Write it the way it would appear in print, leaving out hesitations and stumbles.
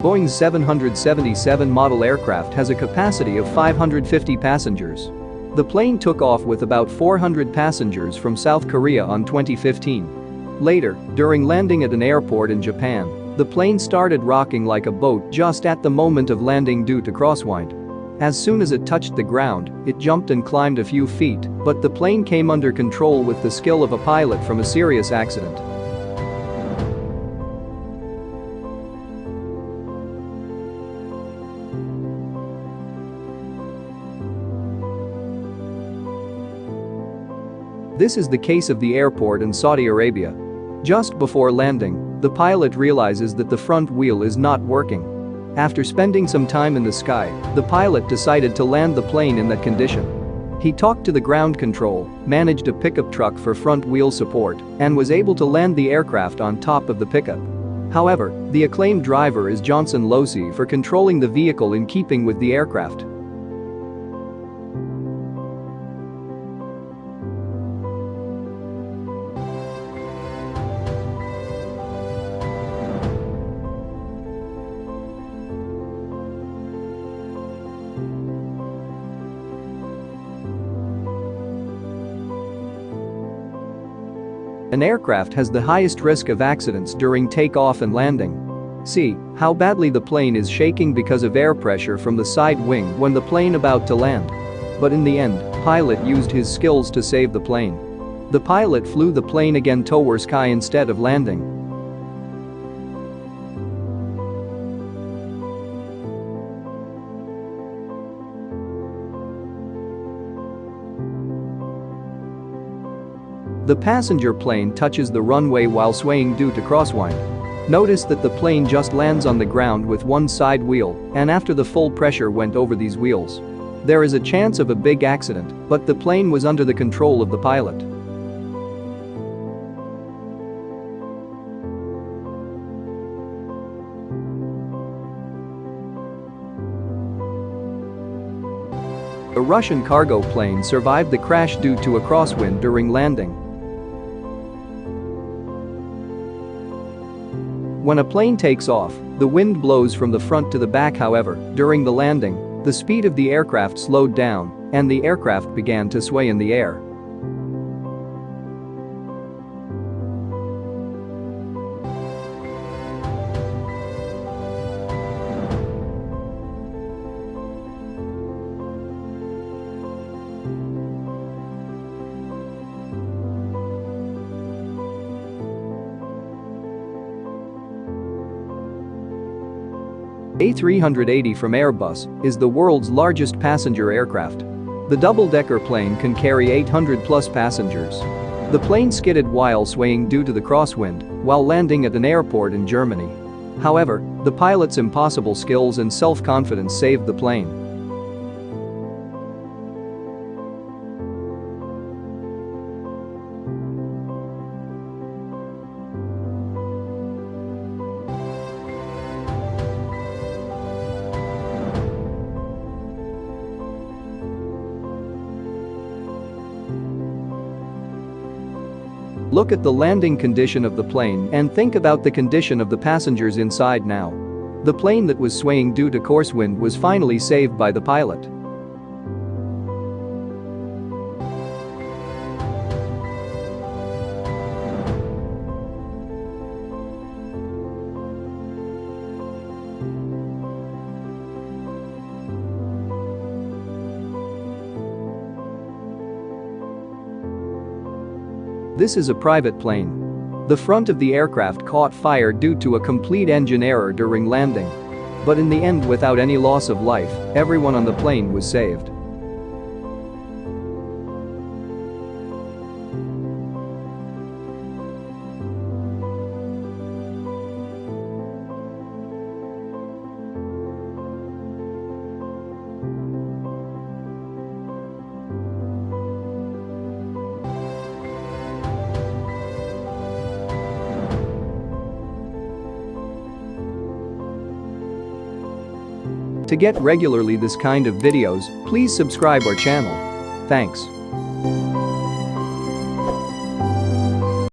Boeing's 777 model aircraft has a capacity of 550 passengers. The plane took off with about 400 passengers from South Korea on 2015. Later, during landing at an airport in Japan, the plane started rocking like a boat just at the moment of landing due to crosswind. As soon as it touched the ground, it jumped and climbed a few feet, but the plane came under control with the skill of a pilot from a serious accident. This is the case of the airport in Saudi Arabia. Just before landing, the pilot realizes that the front wheel is not working. After spending some time in the sky, the pilot decided to land the plane in that condition. He talked to the ground control, managed a pickup truck for front wheel support, and was able to land the aircraft on top of the pickup. However, the acclaimed driver is Johnson Losey for controlling the vehicle in keeping with the aircraft. An aircraft has the highest risk of accidents during takeoff and landing. See how badly the plane is shaking because of air pressure from the side wing when the plane about to land. But in the end, pilot used his skills to save the plane. The pilot flew the plane again toward sky instead of landing. The passenger plane touches the runway while swaying due to crosswind. Notice that the plane just lands on the ground with one side wheel, and after the full pressure went over these wheels. There is a chance of a big accident, but the plane was under the control of the pilot. A Russian cargo plane survived the crash due to a crosswind during landing. When a plane takes off, the wind blows from the front to the back. However, during the landing, the speed of the aircraft slowed down, and the aircraft began to sway in the air. A380 from Airbus is the world's largest passenger aircraft. The double-decker plane can carry 800-plus passengers. The plane skidded while swaying due to the crosswind while landing at an airport in Germany. However, the pilot's impossible skills and self-confidence saved the plane. Look at the landing condition of the plane and think about the condition of the passengers inside now. The plane that was swaying due to crosswind was finally saved by the pilot. This is a private plane. The front of the aircraft caught fire due to a complete engine error during landing. But in the end, without any loss of life, everyone on the plane was saved. To get regularly this kind of videos, please subscribe our channel. Thanks.